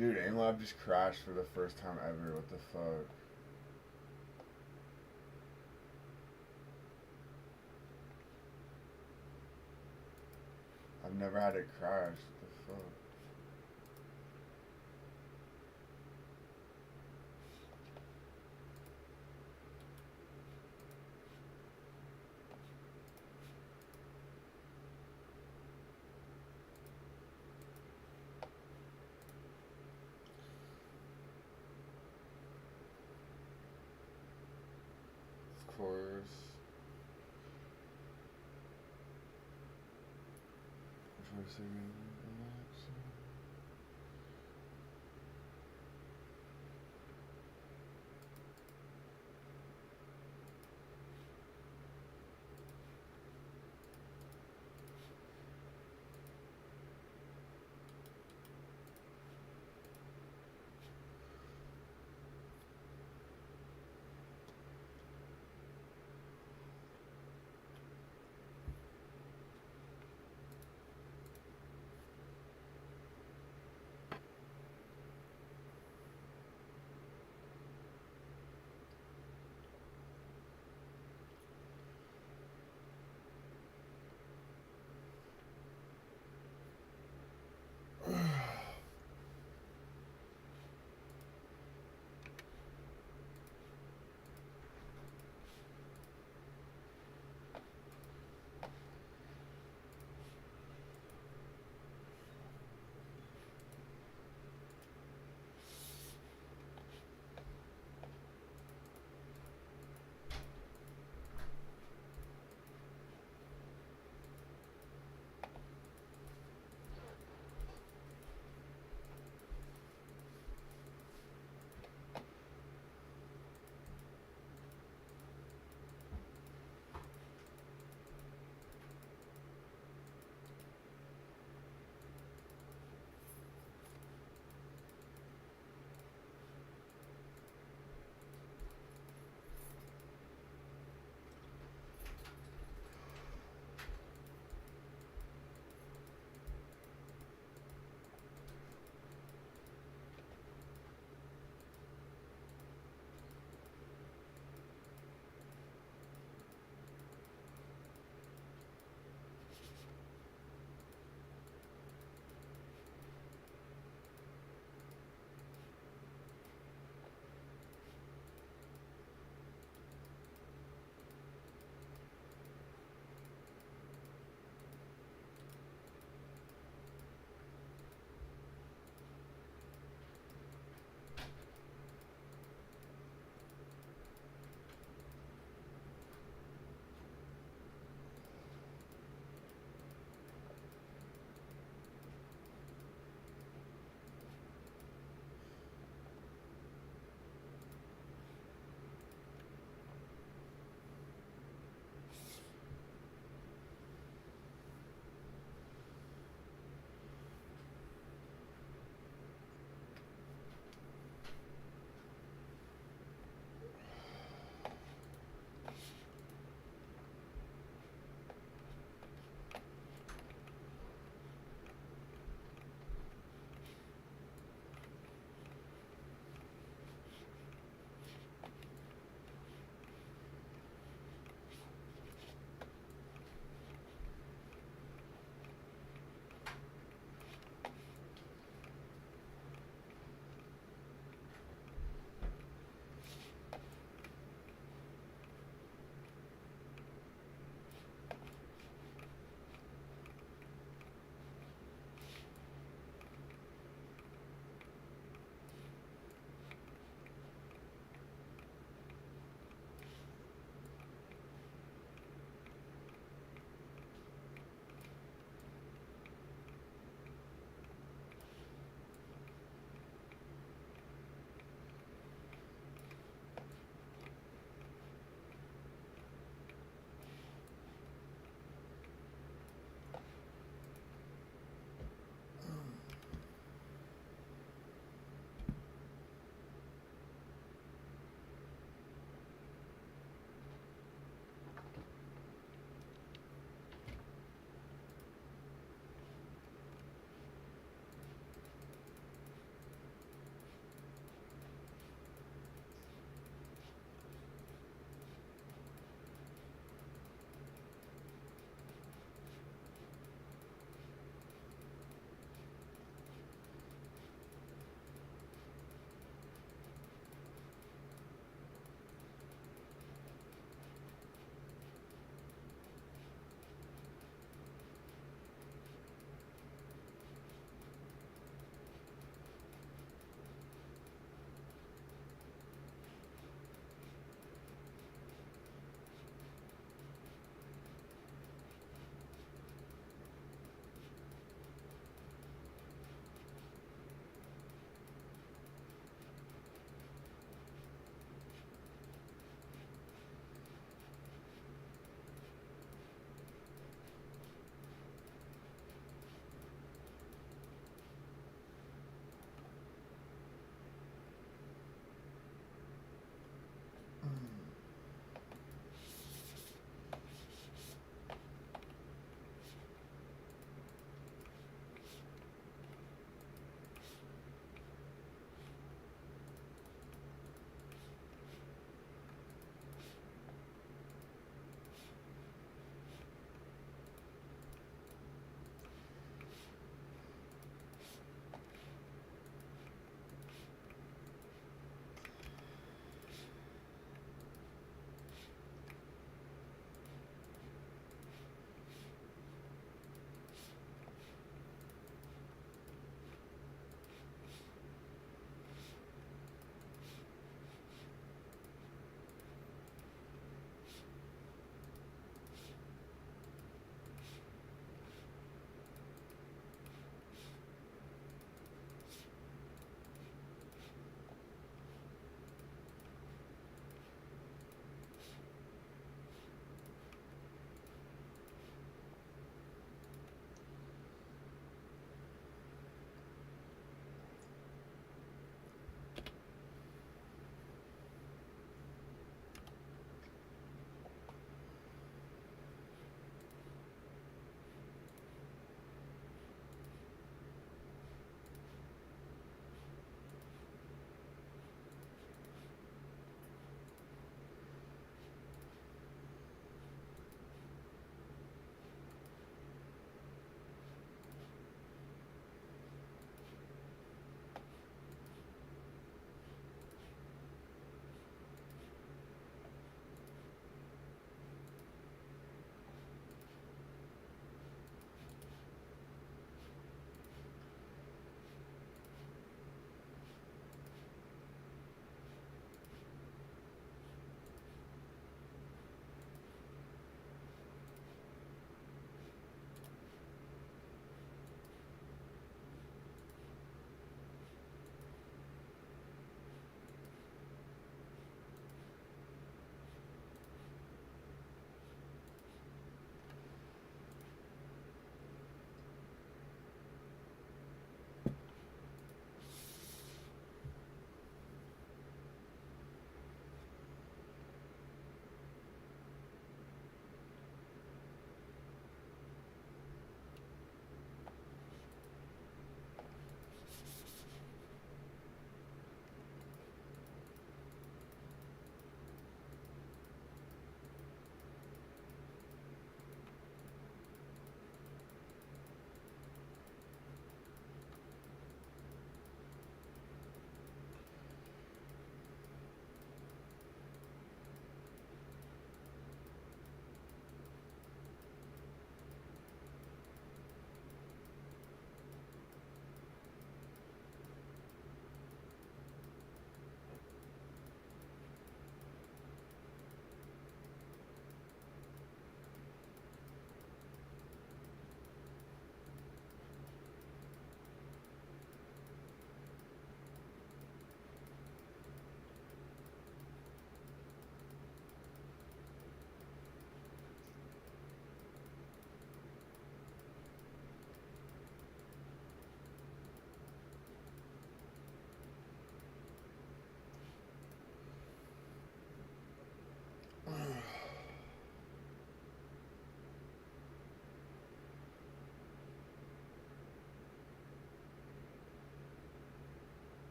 Dude, AimLab just crashed for the first time ever. What the fuck? I've never had it crash. What the fuck? Of course. Which one's singing?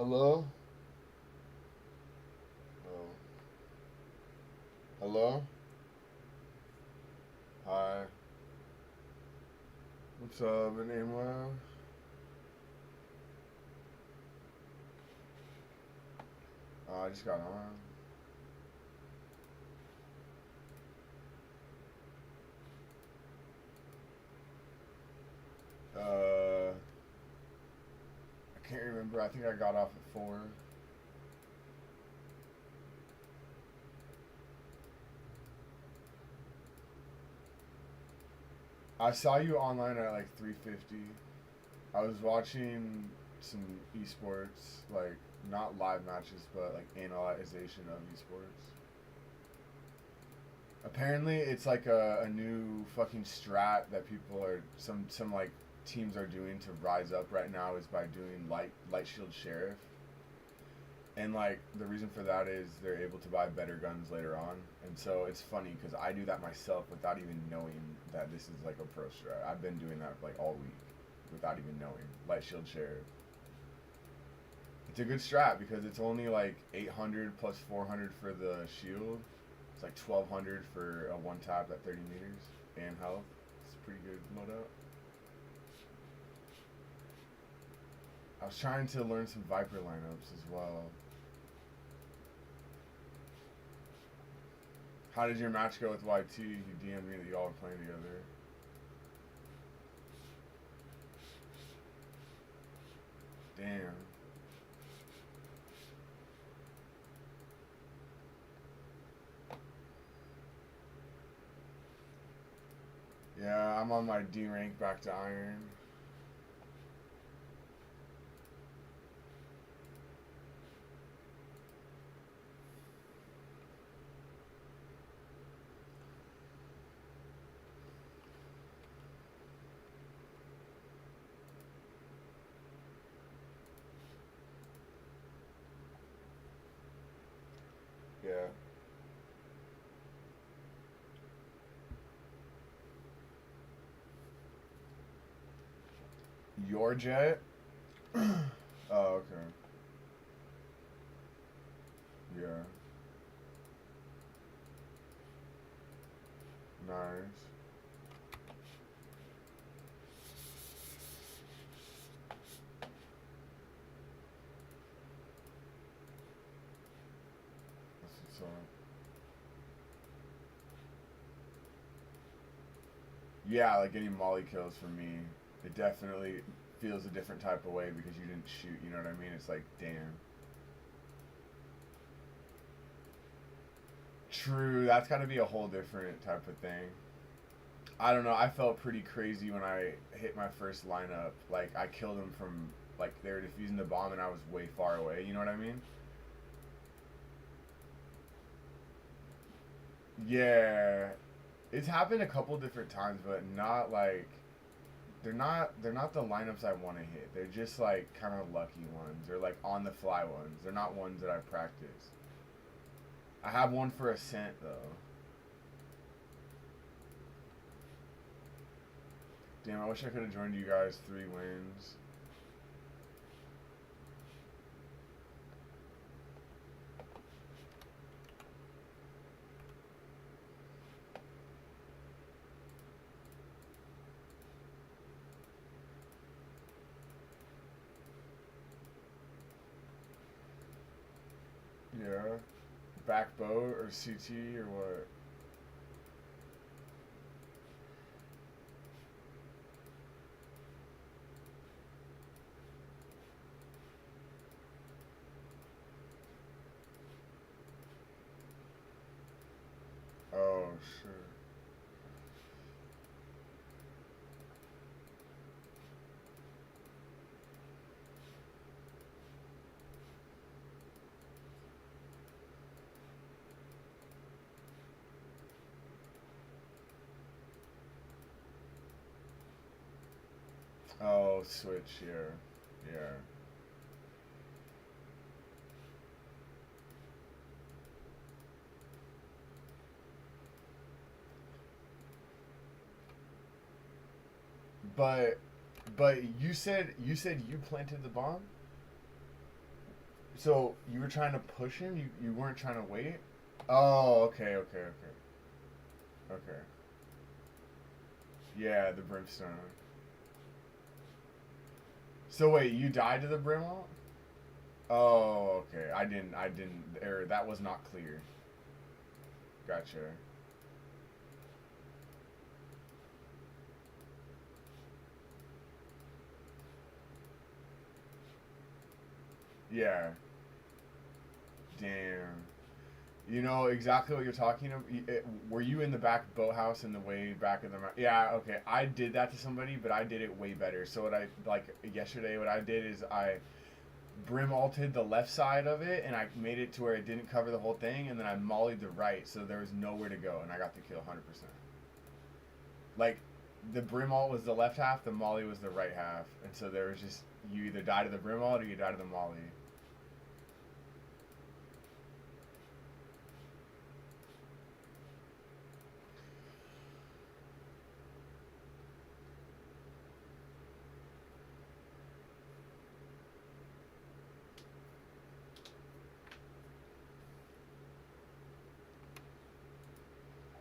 Hello? Oh. Hello? Hi. What's up, my name I just got on. I can't remember. I think I got off at 4. I saw you online at like 3:50. I was watching some esports, like not live matches, but like analyzation of esports. Apparently, it's like a new fucking strat that people are some like teams are doing to rise up right now is by doing light shield sheriff, and like the reason for that is they're able to buy better guns later on, and so it's funny because I do that myself without even knowing that this is like a pro strat. I've been doing that like all week without even knowing light shield sheriff. It's a good strat because it's only like 800 plus 400 for the shield. It's like 1200 for a one tap at 30 meters and health. It's pretty good loadout. I was trying to learn some Viper lineups as well. How did your match go with YT? You DM'd me that y'all were playing together. Damn. Yeah, I'm on my D rank back to iron. Yeah. Your jet? Oh, okay. Yeah. Nice. That's what's up. Yeah, like getting molly kills for me, it definitely feels a different type of way because you didn't shoot, you know what I mean? It's like, damn. True, that's got to be a whole different type of thing. I don't know. I felt pretty crazy when I hit my first lineup. Like I killed them from like they were defusing the bomb and I was way far away. You know what I mean? Yeah, it's happened a couple different times, but not like they're not the lineups I want to hit. They're just like kind of lucky ones or like on the fly ones. They're not ones that I practice. I have one for Ascent though. Damn, I wish I could have joined you guys 3 wins. Yeah. Back boat or CT or what? Oh, sure. Oh, switch, yeah. Yeah. But but you said you planted the bomb? So you were trying to push him. You weren't trying to wait. Oh, okay, okay, okay, okay. Yeah, the brimstone. So wait, you died to the brimwall? Oh, okay. I didn't. Or that was not clear. Gotcha. Yeah. Damn. You know exactly what you're talking about. Were you in the back boathouse in the way back of the? Yeah. Okay. I did that to somebody, but I did it way better. So what I like yesterday, what I did is I brim alted the left side of it, and I made it to where it didn't cover the whole thing, and then I mollied the right, so there was nowhere to go, and I got the kill 100%. Like the brim alt was the left half, the molly was the right half, and so there was just you either die to the brim alt or you die to the molly.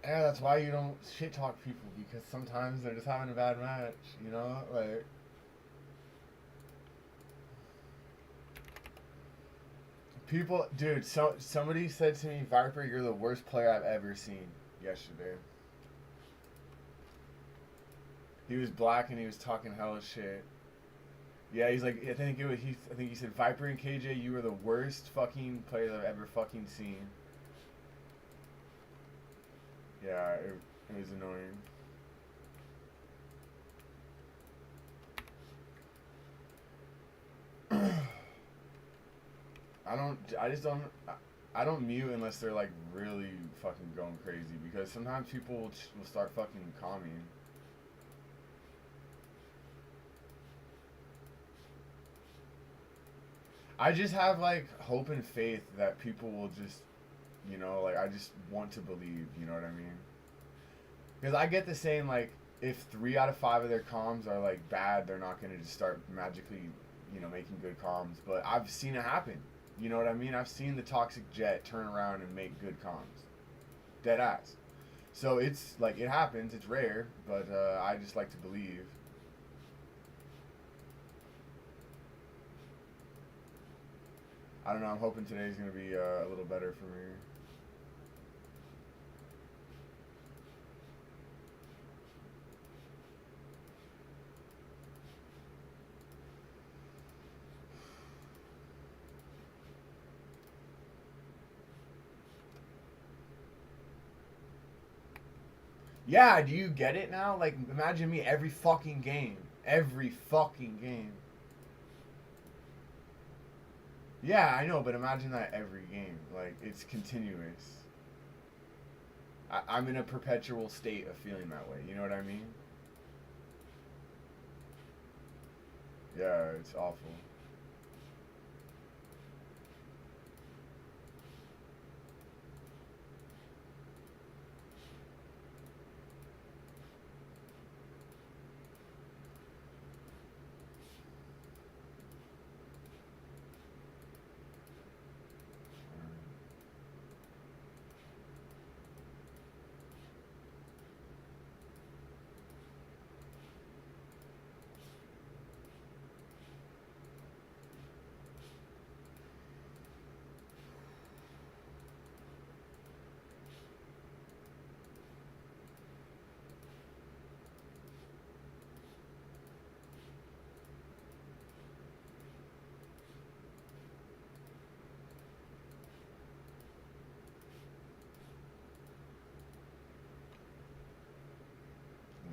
Yeah, that's why you don't shit talk people because sometimes they're just having a bad match, you know? Like people, dude. Somebody said to me, Viper, you're the worst player I've ever seen yesterday. He was black and he was talking hella shit. Yeah, he's like, I think he said, Viper and KJ, you were the worst fucking player I've ever fucking seen. Yeah, it was annoying. I just don't, I don't mute unless they're like really fucking going crazy because sometimes people will start fucking calming. I just have like hope and faith that people will just, like I just want to believe, you know what I mean? Because I get the saying like if 3 out of 5 of their comms are like bad, they're not gonna just start magically, making good comms. But I've seen it happen. You know what I mean? I've seen the toxic jet turn around and make good comms, dead ass. So it's like it happens. It's rare, but I just like to believe. I don't know. I'm hoping today's gonna be a little better for me. Yeah, do you get it now? Like, imagine me every fucking game. Every fucking game. Yeah, I know, but imagine that every game. Like, it's continuous. I'm in a perpetual state of feeling that way. You know what I mean? Yeah, it's awful.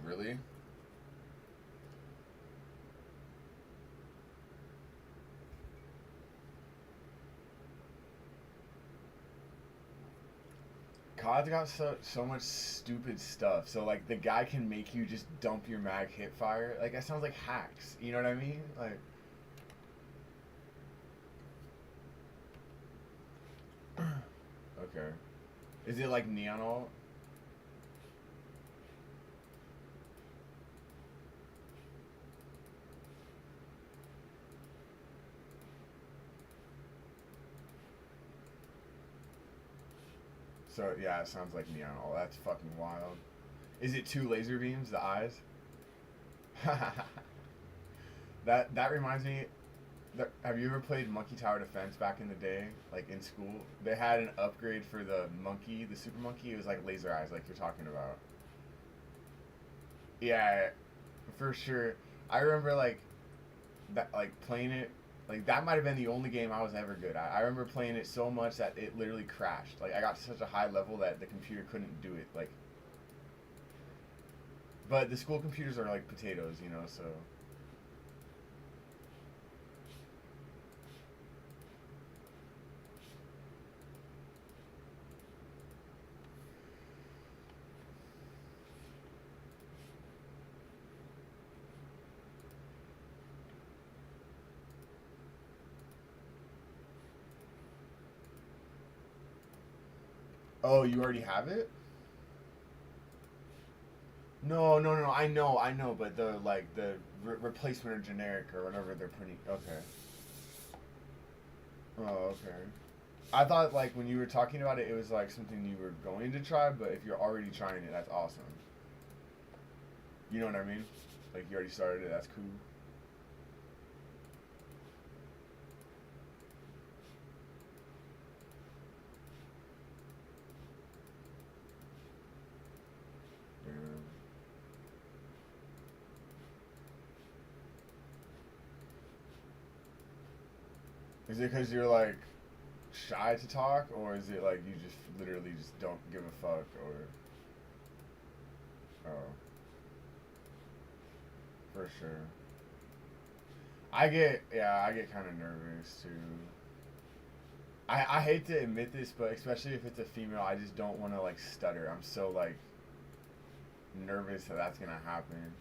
Really? COD's got so much stupid stuff. So like the guy can make you just dump your mag hit fire. Like that sounds like hacks. You know what I mean? Like okay. Is it like neon alt? So yeah, it sounds like neon. Oh, that's fucking wild. Is it two laser beams, the eyes? That reminds me. Have you ever played Monkey Tower Defense back in the day, like in school? They had an upgrade for the monkey, the super monkey. It was like laser eyes, like you're talking about. Yeah, for sure. I remember like that, like playing it. Like that might have been the only game I was ever good at. I remember playing it so much that it literally crashed. Like I got to such a high level that the computer couldn't do it. Like, but the school computers are like potatoes, you know. So oh, you already have it? No, no, no, no. I know, but the like the replacement or generic or whatever they're putting. Okay. Oh, okay. I thought like when you were talking about it, it was like something you were going to try. But if you're already trying it, that's awesome. You know what I mean? Like you already started it. That's cool. Damn. Is it because you're like shy to talk, or is it like you just literally just don't give a fuck, or oh, for sure. I get kind of nervous too. I hate to admit this, but especially if it's a female, I just don't want to like stutter. I'm so like nervous that that's gonna happen.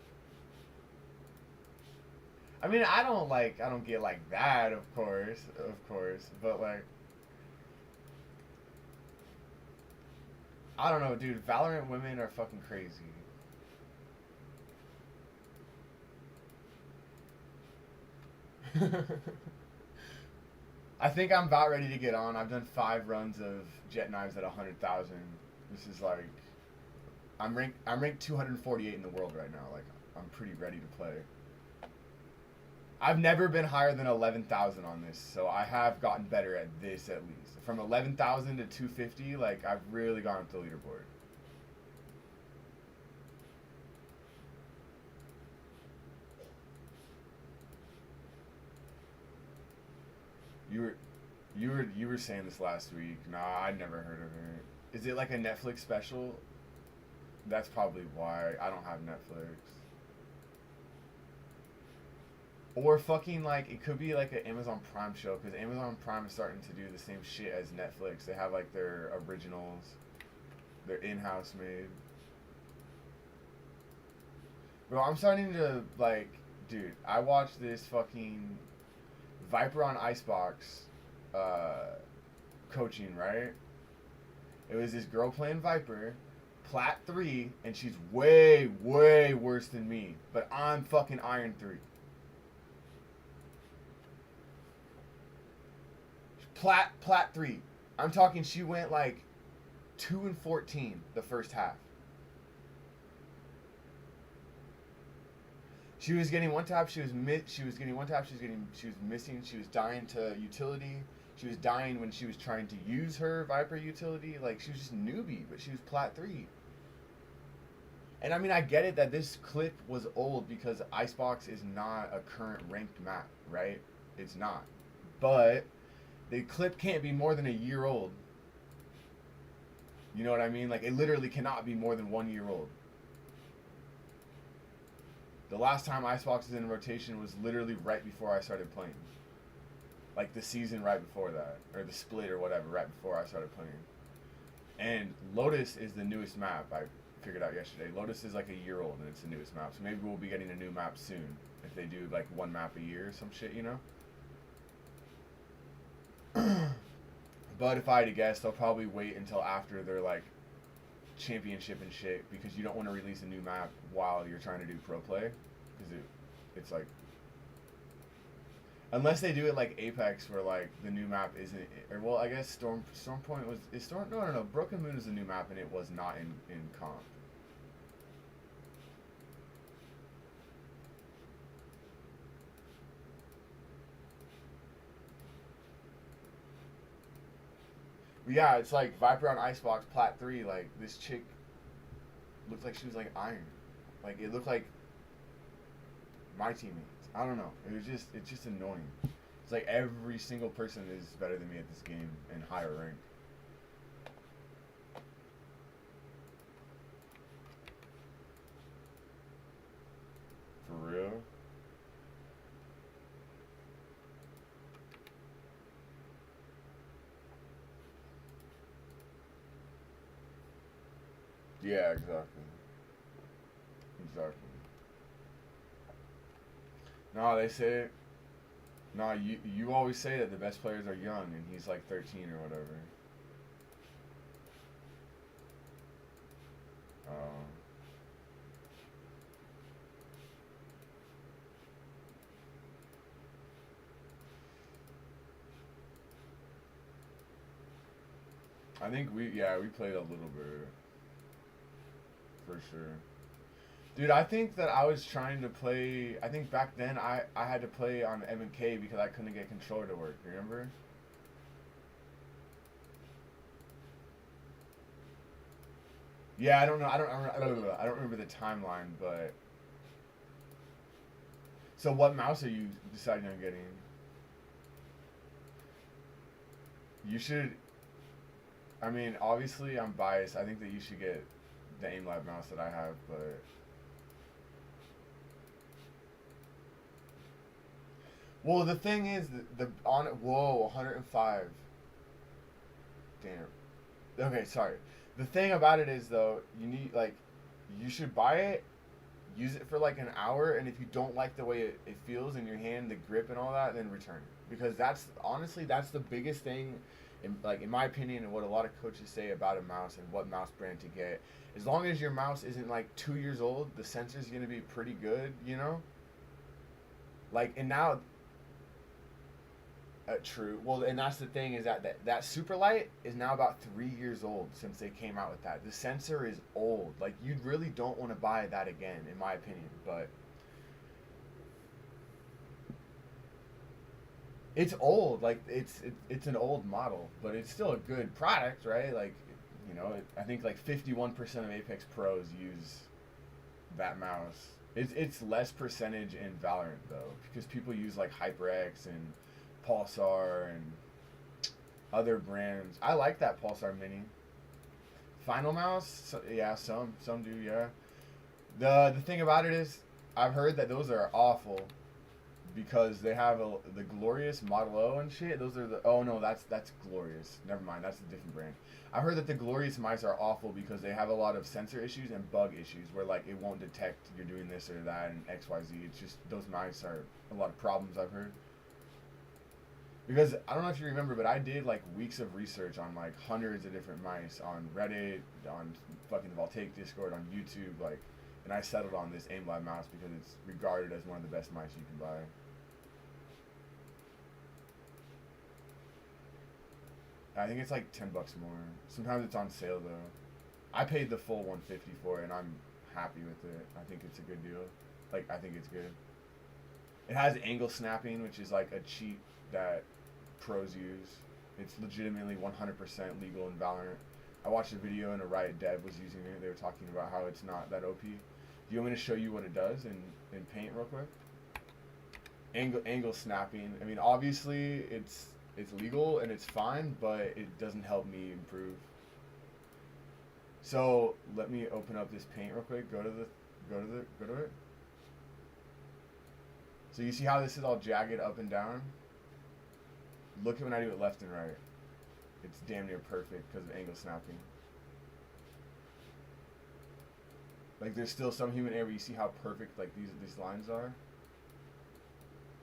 I mean, I don't get like that, of course, but like I don't know, dude. Valorant women are fucking crazy. I think I'm about ready to get on. I've done 5 runs of jet knives at 100,000. This is like I'm ranked 248 in the world right now. Like I'm pretty ready to play. I've never been higher than 11,000 on this, so I have gotten better at this at least. From 11,000 to 250, like I've really gone up the leaderboard. You were you were saying this last week. Nah, I'd never heard of it. Is it like a Netflix special? That's probably why I don't have Netflix. Or fucking like it could be like an Amazon Prime show because Amazon Prime is starting to do the same shit as Netflix. They have like their originals, their in-house made. Bro, I'm starting to like, dude. I watched this fucking Viper on Icebox, uh, coaching right. It was this girl playing Viper, Plat 3, and she's way, way worse than me. But I'm fucking Iron 3. Plat 3. I'm talking she went like 2 and 14 the first half. She was getting one tap, she was getting one tap, she was missing, she was dying to utility. She was dying when she was trying to use her Viper utility. Like she was just newbie, but she was Plat 3. And I mean, I get it that this clip was old because Icebox is not a current ranked map, right? It's not. But the clip can't be more than a year old. You know what I mean? Like, it literally cannot be more than 1 year old. The last time Icebox was in rotation was literally right before I started playing. Like, the season right before that. Or the split or whatever, right before I started playing. And Lotus is the newest map. I figured out yesterday. Lotus is like a year old and it's the newest map. So maybe we'll be getting a new map soon. If they do like one map a year or some shit, you know? But if I had to guess, they'll probably wait until after their like championship and shit because you don't want to release a new map while you're trying to do pro play because it's like Unless they do it like Apex, where like the new map isn't, or well, I guess Stormpoint was is Storm. No, no, no. Broken Moon is a new map, and it was not in comp. But yeah, it's like Viper on Icebox Plat 3. Like this chick looked like she was like iron. Like it looked like my teammates. I don't know. It's just annoying. It's like every single person is better than me at this game and higher rank. For real? Yeah, exactly. Exactly. No, they say no. You always say that the best players are young, and he's like 13 or whatever. Um, I think we played a little bit for sure. Dude, I think that I was trying to play. I think back then I had to play on M&K because I couldn't get controller to work. Remember? Yeah, I don't know. I don't remember the timeline, but so what mouse are you deciding on getting? You should. I mean, obviously, I'm biased. I think that you should get the AimLab mouse that I have, but well, the thing is, the on whoa, 105. Damn. Okay, sorry. The thing about it is though, you need like, you should buy it, use it for like an hour, and if you don't like the way it feels in your hand, the grip and all that, then return it. Because that's honestly that's the biggest thing, in my opinion, and what a lot of coaches say about a mouse and what mouse brand to get. As long as your mouse isn't like 2 years old, the sensor's gonna be pretty good, you know. Like and now true. Well, and that's the thing is that super light is now about 3 years old since they came out with that. The sensor is old. Like you really don't want to buy that again, in my opinion. But it's old. Like it's an old model, but it's still a good product, right? Like I think like 51% of Apex pros use that mouse. It's less percentage in Valorant though, because people use like HyperX and Pulsar and other brands. I like that Pulsar Mini. Final Mouse, yeah, some do, yeah. The thing about it is, I've heard that those are awful because they have the Glorious Model O and shit. Those are the oh no, that's Glorious. Never mind, that's a different brand. I heard that the Glorious mice are awful because they have a lot of sensor issues and bug issues where like it won't detect you're doing this or that and X Y Z. It's just those mice are a lot of problems I've heard. Because I don't know if you remember, but I did like weeks of research on like hundreds of different mice on Reddit, on fucking the Voltaic Discord, on YouTube, like, and I settled on this AimLab mouse because it's regarded as one of the best mice you can buy. I think it's like $10 more. Sometimes it's on sale though. I paid the full 150 for it, and I'm happy with it. I think it's a good deal. Like I think it's good. It has angle snapping, which is like a cheat that pros use. It's legitimately 100% legal in Valorant. I watched a video and a Riot dev was using it. They were talking about how it's not that OP. Do you want me to show you what it does in Paint real quick? Angle snapping. I mean, obviously it's legal and it's fine, but it doesn't help me improve. So let me open up this Paint real quick. Go to it. So you see how this is all jagged up and down? Look at when I do it left and right. It's damn near perfect because of angle snapping. Like there's still some human error. You see how perfect like these lines are?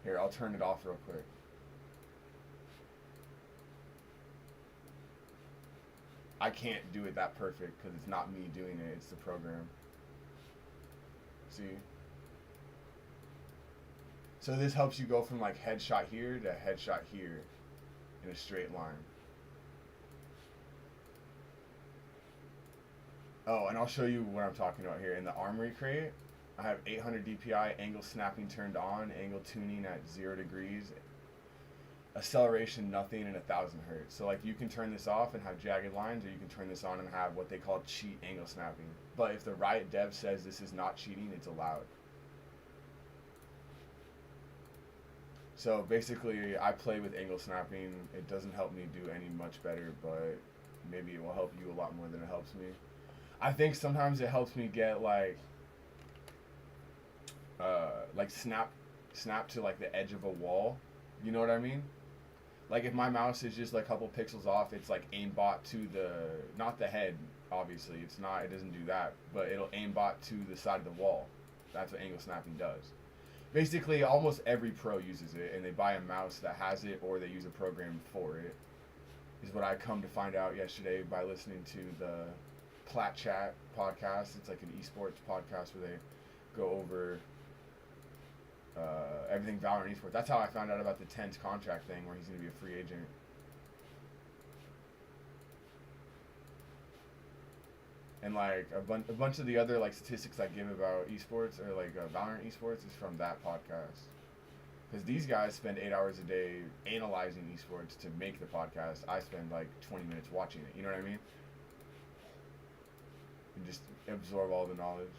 Here, I'll turn it off real quick. I can't do it that perfect because it's not me doing it. It's the program. See? So this helps you go from like headshot here to headshot here in a straight line. Oh, and I'll show you what I'm talking about here. In the armory crate, I have 800 DPI, angle snapping turned on, angle tuning at 0 degrees, acceleration nothing, and 1000 hertz. So like you can turn this off and have jagged lines, or you can turn this on and have what they call cheat angle snapping. But if the Riot dev says this is not cheating, it's allowed. So basically, I play with angle snapping. It doesn't help me do any much better, but maybe it will help you a lot more than it helps me. I think sometimes it helps me get like snap to like the edge of a wall. You know what I mean? Like if my mouse is just like a couple pixels off, it's like aimbot to the, not the head, obviously. It's not, it doesn't do that, but it'll aimbot to the side of the wall. That's what angle snapping does. Basically, almost every pro uses it, and they buy a mouse that has it, or they use a program for it. Is what I come to find out yesterday by listening to the Plat Chat podcast. It's like an esports podcast where they go over everything Valorant esports. That's how I found out about the Tense contract thing, where he's going to be a free agent. And like a bunch of the other like statistics I give about esports, or like Valorant esports, is from that podcast. Because these guys spend 8 hours a day analyzing esports to make the podcast. I spend like 20 minutes watching it. You know what I mean? And just absorb all the knowledge.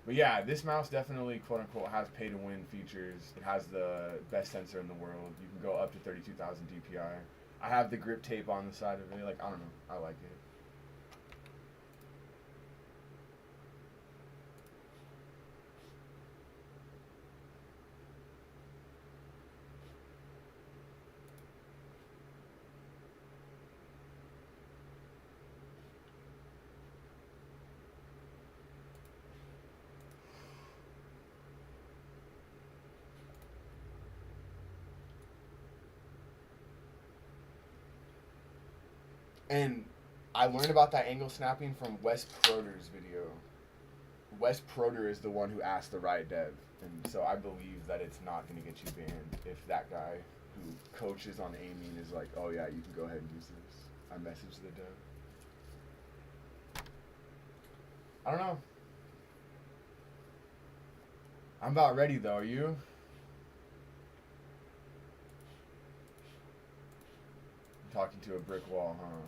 But yeah, this mouse definitely, quote unquote, has pay to win features. It has the best sensor in the world. You can go up to 32,000 DPI. I have the grip tape on the side of it. Like, I don't know. I like it. And I learned about that angle snapping from Wes Proder's video. Wes Proder is the one who asked the Riot dev. And so I believe that it's not going to get you banned if that guy who coaches on aiming is like, oh yeah, you can go ahead and use this. I messaged the dev. I don't know. I'm about ready though, are you? Talking to a brick wall, huh?